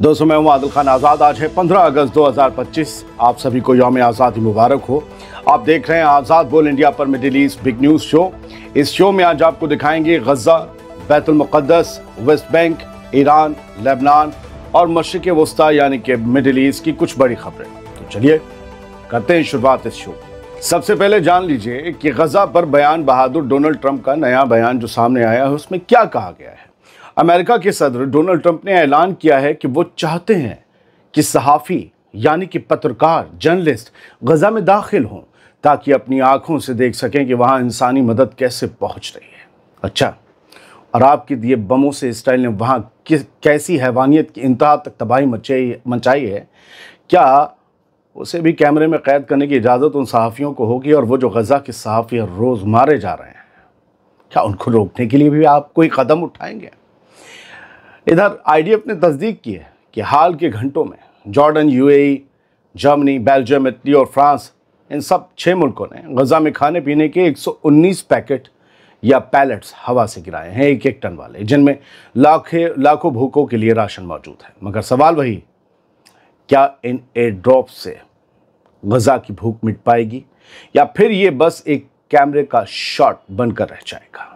दोस्तों, मैं हूं आदिल खान आज़ाद। आज है 15 अगस्त 2025। आप सभी को यौम आज़ादी मुबारक हो। आप देख रहे हैं आज़ाद बोल इंडिया पर middle east big news show. इस शो में आज आपको दिखाएंगे गज़ा, बैतुल मुक़द्दस, वेस्ट बैंक, ईरान, लेबनान और मशरिक़ वस्ता यानी कि मिडिल ईस्ट की कुछ बड़ी खबरें। तो चलिए करते हैं शुरुआत इस शो। सबसे पहले जान लीजिए कि गज़ा पर बयान बहादुर डोनाल्ड ट्रंप का नया बयान जो सामने आया है उसमें क्या कहा गया है। अमेरिका के सदर डोनाल्ड ट्रंप ने ऐलान किया है कि वो चाहते हैं कि सहाफ़ी यानी कि पत्रकार, जर्नलिस्ट गज़ा में दाखिल हों ताकि अपनी आंखों से देख सकें कि वहाँ इंसानी मदद कैसे पहुँच रही है। अच्छा, और आपके दिए बमों से इसराइल ने वहाँ कैसी हैवानियत की इंतहा तक तबाही मचाई है, क्या उसे भी कैमरे में कैद करने की इजाज़त उन सहाफ़ियों को होगी? और वो जो गज़ा के सहाफ़ी रोज़ मारे जा रहे हैं, क्या उनको रोकने के लिए भी आप कोई कदम उठाएंगे? इधर IDF ने तस्दीक की है कि हाल के घंटों में Jordan, UAE, Germany, Belgium, Italy और फ्रांस, इन सब 6 मुल्कों ने गज़ा में खाने पीने के 119 पैकेट या पैलेट्स हवा से गिराए हैं, 1-1 टन वाले, जिनमें लाखों भूखों के लिए राशन मौजूद है। मगर सवाल वही, क्या इन एयर ड्रॉप से गज़ा की भूख मिट पाएगी या फिर ये बस एक कैमरे का शॉट बनकर रह जाएगा?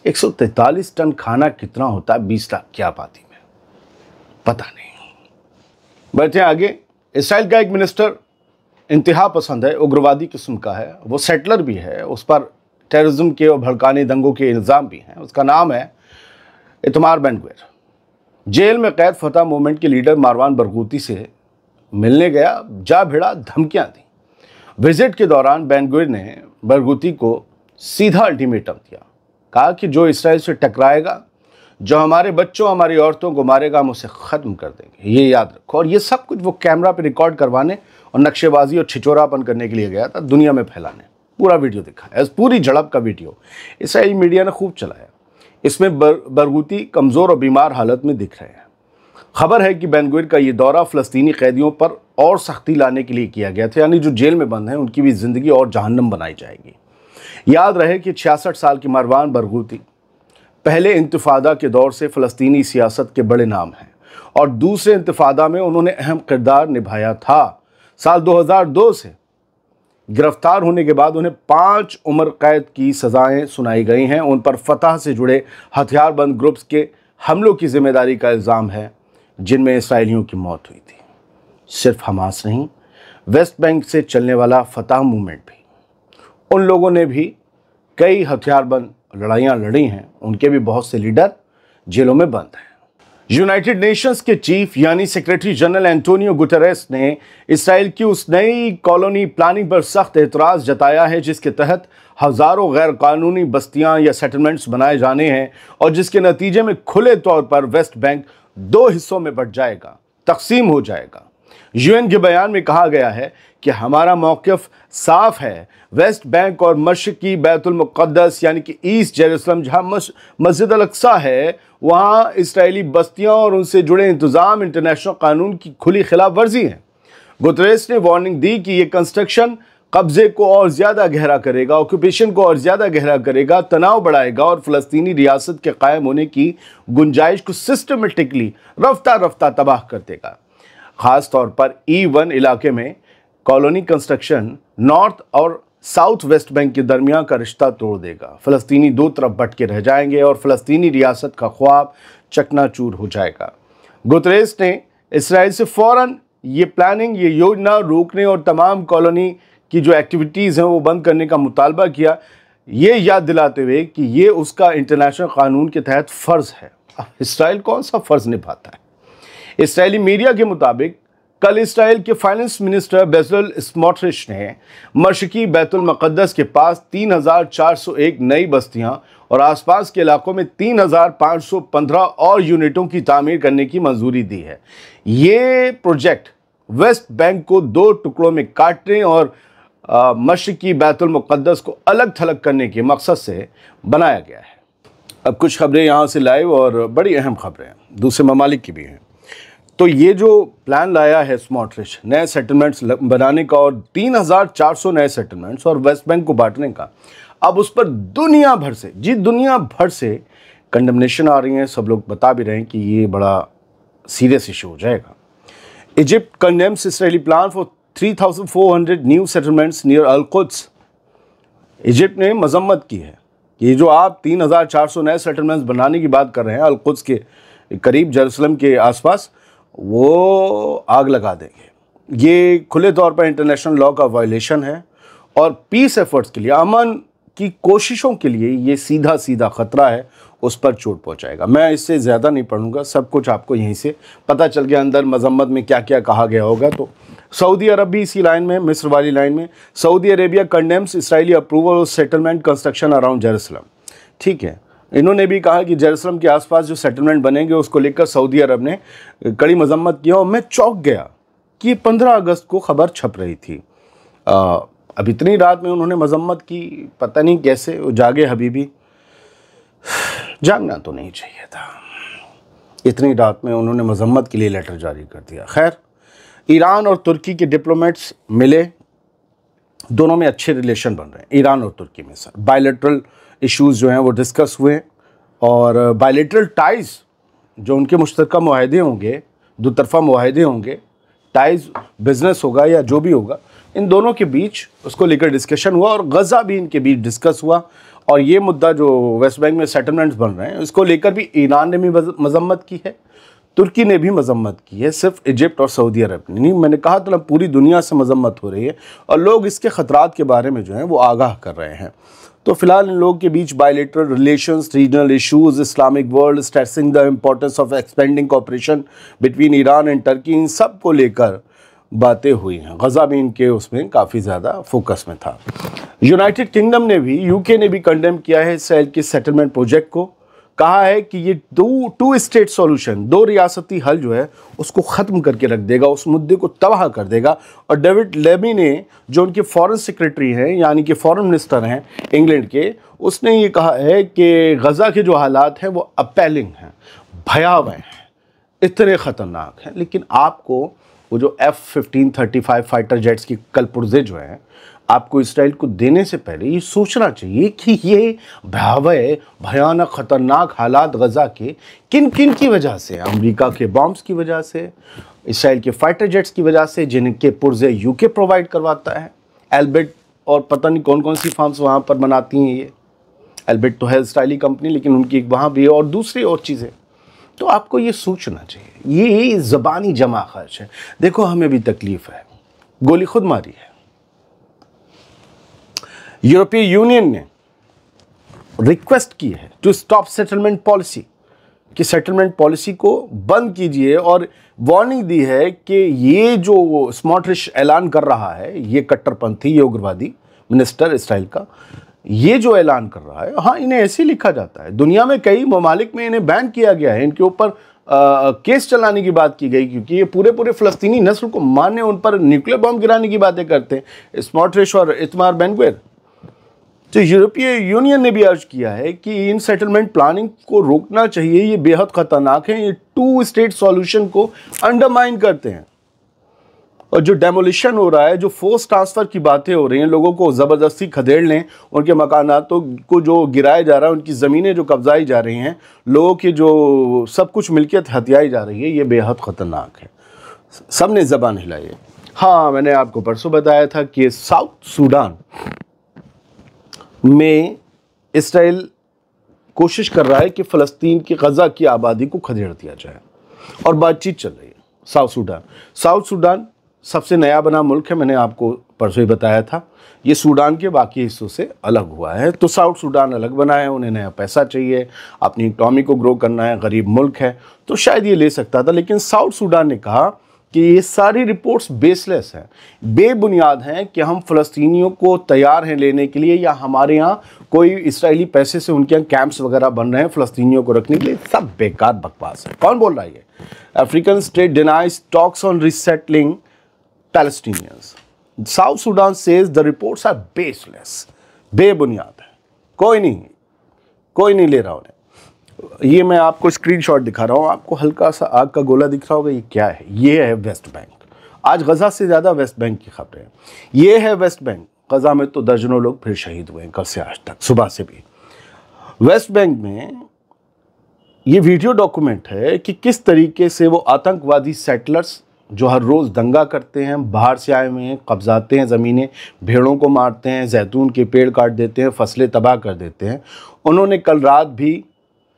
143 टन खाना कितना होता है 20 लाख की आबादी में? पता नहीं। बढ़ते आगे। इसराइल का एक मिनिस्टर इंतहा पसंद है, उग्रवादी किस्म का है, वो सेटलर भी है, उस पर टेररिज्म के और भड़काने दंगों के इल्ज़ाम भी हैं। उसका नाम है इतमार बेन-ग्विर। जेल में कैद फतह मूवमेंट के लीडर मारवान बरगूती से मिलने गया, जा भिड़ा, धमकियां दी। विजिट के दौरान बेन-ग्विर ने बरगूती को सीधा अल्टीमेटम दिया, कहा कि जो इसराइल से टकराएगा, जो हमारे बच्चों, हमारी औरतों को मारेगा, हम उसे ख़त्म कर देंगे, ये याद रखो। और ये सब कुछ वो कैमरा पे रिकॉर्ड करवाने और नक्शेबाजी और छिचोरापन करने के लिए गया था, दुनिया में फैलाने। पूरा वीडियो दिखाया, पूरी झड़प का वीडियो इसराइली मीडिया ने खूब चलाया। इसमें बरगूती कमज़ोर और बीमार हालत में दिख रहे हैं। खबर है कि बेन-ग्विर का ये दौरा फ़लस्तीनी कैदियों पर और सख्ती लाने के लिए किया गया था, यानी जो जेल में बंद हैं उनकी भी ज़िंदगी और जहन्नम बनाई जाएगी। याद रहे कि 66 साल की मारवान बरगूती पहले इंतिफादा के दौर से फ़लस्तीनी सियासत के बड़े नाम हैं और दूसरे इंतिफादा में उन्होंने अहम किरदार निभाया था। साल 2002 से गिरफ्तार होने के बाद उन्हें 5 उम्र कैद की सज़ाएं सुनाई गई हैं। उन पर फतह से जुड़े हथियारबंद ग्रुप्स के हमलों की जिम्मेदारी का इल्ज़ाम है, जिनमें इसराइलियों की मौत हुई थी। सिर्फ हमास नहीं, वेस्ट बैंक से चलने वाला फतह मूवमेंट भी, उन लोगों ने भी कई हथियारबंद लड़ाइयाँ लड़ी हैं। उनके भी बहुत से लीडर जेलों में बंद हैं। यूनाइटेड नेशंस के चीफ यानी सेक्रेटरी जनरल एंटोनियो गुटेरेस ने इसराइल की उस नई कॉलोनी प्लानिंग पर सख्त एतराज़ जताया है जिसके तहत हज़ारों गैर कानूनी बस्तियां या सेटलमेंट्स बनाए जाने हैं और जिसके नतीजे में खुले तौर पर वेस्ट बैंक 2 हिस्सों में बंट जाएगा, तकसीम हो जाएगा। UN के बयान में कहा गया है कि हमारा मौक़िफ़ साफ है। वेस्ट बैंक और मशरिक़ी बैतुल मुक़द्दस यानी कि ईस्ट जेरूसलम, जहाँ मस्जिद अल-अक़सा है, वहाँ इसराइली बस्तियाँ और उनसे जुड़े इंतज़ाम इंटरनेशनल कानून की खुली खिलाफ वर्जी है। गुतरेस ने वार्निंग दी कि ये कंस्ट्रक्शन कब्ज़े को और ज़्यादा गहरा करेगा, ऑक्यूपेशन को और ज़्यादा गहरा करेगा, तनाव बढ़ाएगा और फ़लस्तीनी रियासत के कायम होने की गुंजाइश को सिस्टमेटिकली रफ्ता रफ्ता तबाह कर देगा। ख़ास तौर पर E1 इलाके में कॉलोनी कंस्ट्रक्शन नॉर्थ और साउथ वेस्ट बैंक के दरमियान का रिश्ता तोड़ देगा। फ़लस्तीनी 2 तरफ बट के रह जाएंगे और फ़लस्तीनी रियासत का ख्वाब चकनाचूर हो जाएगा। गुतरेस ने इसराइल से फ़ौरन ये प्लानिंग, ये योजना रोकने और तमाम कॉलोनी की जो एक्टिविटीज़ हैं वो बंद करने का मुतालबा किया, ये याद दिलाते हुए कि ये उसका इंटरनेशनल कानून के तहत फ़र्ज़ है। इसराइल कौन सा फ़र्ज़ निभाता है? इसराइली मीडिया के मुताबिक कल इसराइल के फाइनेंस मिनिस्टर बेज़लेल स्मोट्रिच ने मशरिक़ी बैतुल मुक़द्दस के पास 3,401 नई बस्तियां और आसपास के इलाकों में 3,515 और यूनिटों की तामीर करने की मंजूरी दी है। ये प्रोजेक्ट वेस्ट बैंक को 2 टुकड़ों में काटने और मशरिक़ी बैतुल मुक़द्दस को अलग थलग करने के मकसद से बनाया गया है। अब कुछ खबरें यहाँ से लाइव और बड़ी अहम खबरें दूसरे ममालिक की भी हैं। तो ये जो प्लान लाया है स्मोट्रिच नए सेटलमेंट्स बनाने का और 3,400 नए सेटलमेंट्स और वेस्ट बैंक को बांटने का, अब उस पर दुनिया भर से कंडेमनेशन आ रही है। सब लोग बता भी रहे हैं कि ये बड़ा सीरियस इशू हो जाएगा। Egypt condemns Israeli plan for 3,400 new settlements near Al Quds. Egypt ने मजम्मत की है कि जो आप 3,400 नए सेटलमेंट्स बनाने की बात कर रहे हैं अल-कुद्स के करीब, जेरूसलम के आसपास, वो आग लगा देंगे। ये खुले तौर पर इंटरनेशनल लॉ का वायलेशन है और पीस एफर्ट्स के लिए, अमन की कोशिशों के लिए ये सीधा सीधा खतरा है, उस पर चोट पहुंचाएगा। मैं इससे ज़्यादा नहीं पढ़ूंगा, सब कुछ आपको यहीं से पता चल गया अंदर मजम्मत में क्या क्या कहा गया होगा। तो सऊदी अरब भी इसी लाइन में, मिस्र वाली लाइन में, Saudi Arabia condemns Israeli approval of settlement construction around Jerusalem. ठीक है, इन्होंने भी कहा कि जेरूसलम के आसपास जो सेटलमेंट बनेंगे उसको लेकर सऊदी अरब ने कड़ी मजम्मत किया। और मैं चौंक गया कि 15 अगस्त को खबर छप रही थी। अब इतनी रात में उन्होंने मजम्मत की, पता नहीं कैसे वो जागे हबीबी। जागना तो नहीं चाहिए था, इतनी रात में उन्होंने मजम्मत के लिए लेटर जारी कर दिया। खैर, ईरान और तुर्की के डिप्लोमेट्स मिले, दोनों में अच्छे रिलेशन बन रहे हैं ईरान और तुर्की में। सर, बायलैटरल इश्यूज़ जो हैं वो डिस्कस हुए और बायलैटरल टाइज़ जो उनके मुश्तरका मुआहदे होंगे, दो तरफ़ा मुआहदे होंगे, टाइज़ बिजनेस होगा या जो भी होगा, इन दोनों के बीच उसको लेकर डिस्कशन हुआ और गज़ा भी इनके बीच डिस्कस हुआ। और ये मुद्दा जो वेस्ट बैंक में सेटलमेंट्स बन रहे हैं इसको लेकर भी ईरान ने भी मजम्मत की है, तुर्की ने भी मजम्मत की है, सिर्फ इजिप्ट और सऊदी अरब ने नहीं। मैंने कहा तो पूरी दुनिया से मजम्मत हो रही है और लोग इसके ख़तरात के बारे में जो है वो आगाह कर रहे हैं। तो फिलहाल इन लोगों के बीच bilateral relations, regional issues, Islamic world, stressing the importance of expanding cooperation between Iran and Turkey, इन सब को लेकर बातें हुई हैं। गज़ा भी इनके उसमें काफ़ी ज़्यादा फोकस में था। यूनाइटेड किंगडम ने भी, यूके ने भी कंडेम किया है इसराइल के सेटलमेंट प्रोजेक्ट को। कहा है कि ये टू स्टेट सॉल्यूशन, दो रियासती हल जो है उसको ख़त्म करके रख देगा, उस मुद्दे को तबाह कर देगा। और डेविड लेमी ने, जो उनके फॉरेन सेक्रेटरी हैं, यानी कि फॉरेन मिनिस्टर हैं इंग्लैंड के, उसने ये कहा है कि गज़ा के जो हालात हैं वो अपैलिंग हैं, भयावह हैं, इतने ख़तरनाक हैं। लेकिन आपको वो जो F-15-35 फाइटर जेट्स की कलपुर्जे जो हैं, आपको इसराइल को देने से पहले ये सोचना चाहिए कि ये भयावह, भयानक, ख़तरनाक हालात गज़ा के किन किन की वजह से, अमेरिका के बॉम्ब्स की वजह से, इसराइल के फाइटर जेट्स की वजह से, जिनके पुर्जे यूके प्रोवाइड करवाता है, एल्बिट और पता नहीं कौन कौन सी फार्म्स वहाँ पर बनाती हैं। ये एल्बिट तो है इसराइली कंपनी, लेकिन उनकी वहाँ भी और दूसरी और चीज़ें। तो आपको ये सोचना चाहिए, ये ज़बानी जमा खर्च है। देखो, हमें भी तकलीफ़ है, गोली खुद मारी है। यूरोपीय यूनियन ने रिक्वेस्ट की है टू स्टॉप सेटलमेंट पॉलिसी, कि सेटलमेंट पॉलिसी को बंद कीजिए, और वार्निंग दी है कि ये जो स्मोट्रिच ऐलान कर रहा है, ये कट्टरपंथी, ये उग्रवादी मिनिस्टर इसराइल का, ये जो ऐलान कर रहा है, हाँ, इन्हें ऐसे लिखा जाता है। दुनिया में कई ममालिक में इन्हें बैन किया गया है, इनके ऊपर केस चलाने की बात की गई, क्योंकि ये पूरे फ़लस्तीनी नस्ल को मारने, उन पर न्यूक्लियर बम गिराने की बातें करते हैं, स्मोट्रिच और इतमार बेन-ग्विर। तो यूरोपीय यूनियन ने भी अर्ज किया है कि इन सेटलमेंट प्लानिंग को रोकना चाहिए, ये बेहद ख़तरनाक है, ये टू स्टेट सॉल्यूशन को अंडरमाइन करते हैं। और जो डेमोलिशन हो रहा है, जो फोर्स ट्रांसफ़र की बातें हो रही हैं, लोगों को ज़बरदस्ती खदेड़ लें, उनके मकानातों को जो गिराया जा रहा है, उनकी ज़मीनें जो कब्जाई जा रही हैं, लोगों की जो सब कुछ मिल्कियत हथियाई जा रही है, ये बेहद ख़तरनाक है। सब ने ज़बान हिलाई है। हाँ, मैंने आपको परसों बताया था कि साउथ सूडान में इसराइल कोशिश कर रहा है कि फ़लस्तीन की गज़ा की आबादी को खदेड़ दिया जाए, और बातचीत चल रही है। साउथ सूडान सबसे नया बना मुल्क है, मैंने आपको परसों ही बताया था। ये सूडान के बाकी हिस्सों से अलग हुआ है। तो साउथ सूडान अलग बना है, उन्हें नया पैसा चाहिए, अपनी इकनॉमी को ग्रो करना है, गरीब मुल्क है, तो शायद ये ले सकता था। लेकिन साउथ सूडान ने कहा कि ये सारी रिपोर्ट्स बेसलेस हैं, बेबुनियाद हैं, कि हम फ़लस्तीनियों को तैयार हैं लेने के लिए, या हमारे यहाँ कोई इसराइली पैसे से उनके यहाँ कैंप्स वगैरह बन रहे हैं फ़लस्तीनियों को रखने के लिए। सब बेकार बकवास है। कौन बोल रहा है ये? African state denies talks on resettling Palestinians. South Sudan says the reports are baseless, बेबुनियाद है, कोई नहीं ले रहा उन्हें। ये मैं आपको स्क्रीनशॉट दिखा रहा हूँ, आपको हल्का सा आग का गोला दिख रहा होगा, ये क्या है? ये है वेस्ट बैंक। आज गज़ा से ज़्यादा वेस्ट बैंक की खबरें हैं। ये है वेस्ट बैंक। गज़ा में तो दर्जनों लोग फिर शहीद हुए हैं कल से आज तक, सुबह से भी। वेस्ट बैंक में ये वीडियो डॉक्यूमेंट है कि किस तरीके से वो आतंकवादी सेटलर्स जो हर रोज़ दंगा करते हैं, बाहर से आए हुए हैं, कब्जाते हैं ज़मीनें, भेड़ों को मारते हैं, जैतून के पेड़ काट देते हैं, फसलें तबाह कर देते हैं। उन्होंने कल रात भी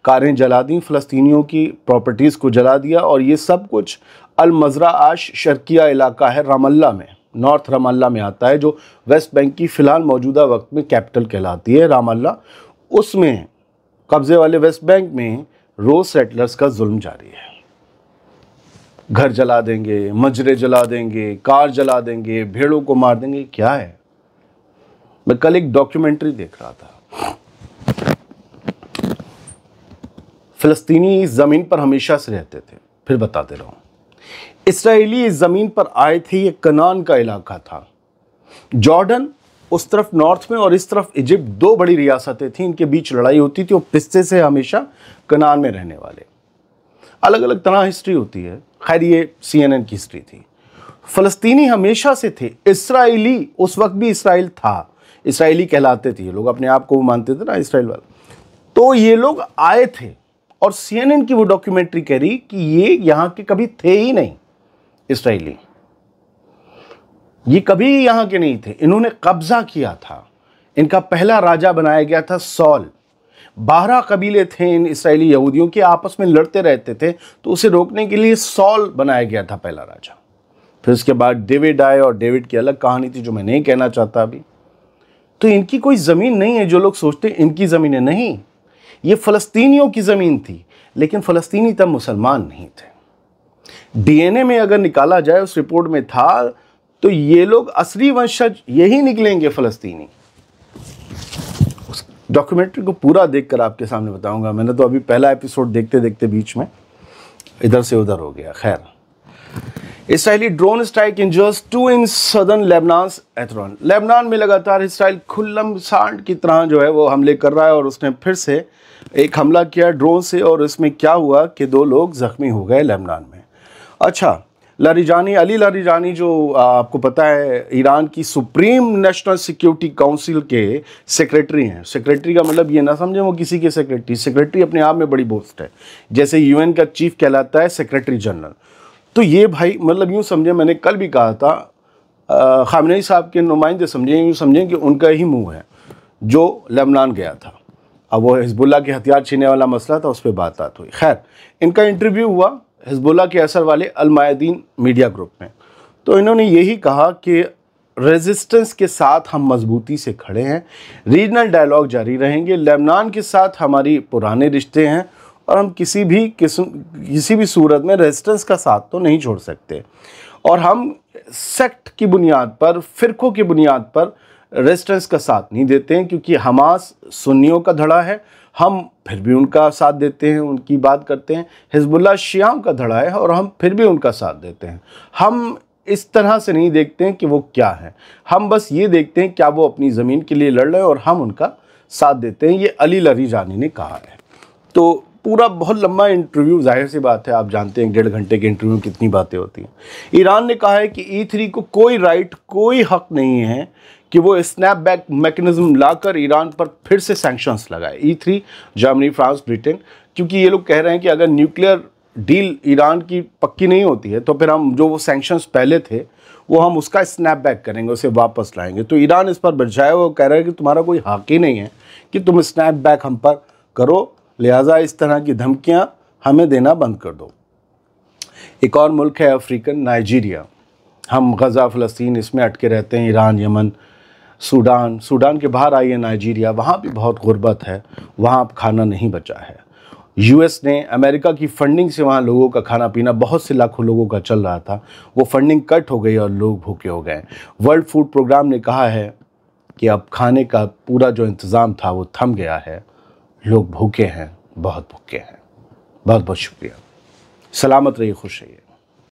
कारें जला दी, फ़लस्तीनियों की प्रॉपर्टीज़ को जला दिया, और ये सब कुछ अल मज़रा आश शर्किया इलाका है रामल्ला में, नॉर्थ रामल्ला में आता है, जो वेस्ट बैंक की फ़िलहाल मौजूदा वक्त में कैपिटल कहलाती है रामल्ला। उसमें कब्ज़े वाले वेस्ट बैंक में रोज़ सेटलर्स का जुल्म जारी है। घर जला देंगे, मजरे जला देंगे, कार जला देंगे, भेड़ों को मार देंगे। क्या है? मैं कल एक डॉक्यूमेंट्री देख रहा था। फ़लस्तीनी इस ज़मीन पर हमेशा से रहते थे। फिर बताते रहूं, इसराइली इस ज़मीन पर आए थे। ये कनान का इलाका था। जॉर्डन उस तरफ नॉर्थ में और इस तरफ इजिप्ट, दो बड़ी रियासतें थीं। इनके बीच लड़ाई होती थी और पिस्से से हमेशा कनान में रहने वाले। अलग अलग तरह हिस्ट्री होती है। खैर, ये CNN की हिस्ट्री थी। फ़लस्तीनी हमेशा से थे। इसराइली उस वक्त भी इसराइल था, इसराइली कहलाते थे ये लोग, अपने आप को वो मानते थे ना इसराइल वाले। तो ये लोग आए थे और CNN की वो डॉक्यूमेंट्री कह रही कि ये यहाँ के कभी थे ही नहीं इसराइली, ये कभी यहाँ के नहीं थे। इन्होंने कब्जा किया था। इनका पहला राजा बनाया गया था सॉल। 12 कबीले थे इन इसराइली यहूदियों के, आपस में लड़ते रहते थे, तो उसे रोकने के लिए सॉल बनाया गया था पहला राजा। फिर उसके बाद डेविड आए, और डेविड की अलग कहानी थी जो मैं नहीं कहना चाहता अभी। तो इनकी कोई ज़मीन नहीं है। जो लोग सोचते इनकी ज़मीन है, नहीं, ये फ़लस्तीनियों की ज़मीन थी। लेकिन फ़लस्तीनी तब मुसलमान नहीं थे। DNA में अगर निकाला जाए, उस रिपोर्ट में था, तो ये लोग असली वंशज यही निकलेंगे फ़लस्तीनी। डॉक्यूमेंट्री को पूरा देखकर आपके सामने बताऊंगा। मैंने तो अभी पहला एपिसोड देखते देखते बीच में इधर से उधर हो गया। खैर, Israeli drone strike injures 2 in southern Lebanon Aitaroun. Lebanon में लगातार इसराइल खुल्लम सांड की तरह जो है वो हमले कर रहा है, और उसने फिर से एक हमला किया ड्रोन से, और इसमें क्या हुआ कि 2 लोग जख्मी हो गए लेबनान में। अच्छा, लारिजानी, अली लारिजानी, जो आपको पता है ईरान की सुप्रीम नेशनल सिक्योरिटी काउंसिल के सेक्रेटरी हैं। सेक्रेटरी का मतलब ये ना समझें वो किसी के सेक्रेटरी। सेक्रेटरी अपने आप में बड़ी पोस्ट है, जैसे UN का चीफ कहलाता है सेक्रेटरी जनरल। तो ये भाई मतलब यूँ समझें, मैंने कल भी कहा था, खामनेई साहब के नुमाइंदे समझें, यूँ समझें कि उनका ही मुँह है जो लेबनान गया था। अब वो हिजबुल्लाह के हथियार छीनने वाला मसला था, उस पर बात हुई। खैर, इनका इंटरव्यू हुआ हिजबुल्लाह के असर वाले अल मायदीन मीडिया ग्रुप में। तो इन्होंने यही कहा कि रेजिस्टेंस के साथ हम मजबूती से खड़े हैं, रीजनल डायलॉग जारी रहेंगे, लेबनान के साथ हमारी पुराने रिश्ते हैं, और हम किसी भी सूरत में रेजिस्टेंस का साथ तो नहीं छोड़ सकते, और हम सेक्ट की बुनियाद पर, फ़िरक़ों की बुनियाद पर रेजिस्टेंस का साथ नहीं देते हैं, क्योंकि हमास सुन्नियों का धड़ा है, हम फिर भी उनका साथ देते हैं, उनकी बात करते हैं। हिजबुल्लाह शियाओं का धड़ा है और हम फिर भी उनका साथ देते हैं। हम इस तरह से नहीं देखते हैं कि वो क्या है, हम बस ये देखते हैं क्या वो अपनी ज़मीन के लिए लड़ रहे हैं, और हम उनका साथ देते हैं। ये अली लारिजानी ने कहा है। तो पूरा बहुत लंबा इंटरव्यू, जाहिर सी बात है, आप जानते हैं 1.5 घंटे के इंटरव्यू में कितनी बातें होती हैं। ईरान ने कहा है कि E3 को कोई राइट, कोई हक नहीं है कि वो स्नैपबैक मैकेनिज्म लाकर ईरान पर फिर से सैंक्शंस लगाए। E3 जर्मनी, फ्रांस, ब्रिटेन, क्योंकि ये लोग कह रहे हैं कि अगर न्यूक्लियर डील ईरान की पक्की नहीं होती है, तो फिर हम जो वो सैंक्शंस पहले थे वो हम उसका स्नैपबैक करेंगे, उसे वापस लाएंगे। तो ईरान इस पर बचाया, वो कह रहा है कि तुम्हारा कोई हक ही नहीं है कि तुम स्नैपबैक हम पर करो, लिहाजा इस तरह की धमकियां हमें देना बंद कर दो। एक और मुल्क है अफ्रीकन, नाइजीरिया। हम गज़ा, फ़लस्तीन इसमें अटके रहते हैं, ईरान, यमन, सूडान के बाहर आइए नाइजीरिया, वहाँ भी बहुत गुर्बत है, वहाँ खाना नहीं बचा है। US ने अमेरिका की फंडिंग से वहाँ लोगों का खाना पीना बहुत से लाखों लोगों का चल रहा था, वो फंडिंग कट हो गई और लोग भूखे हो गए। वर्ल्ड फूड प्रोग्राम ने कहा है कि अब खाने का पूरा जो इंतज़ाम था वो थम गया है, लोग भूखे हैं, बहुत भूखे हैं। बहुत बहुत शुक्रिया। सलामत रहिए, खुश रहिए।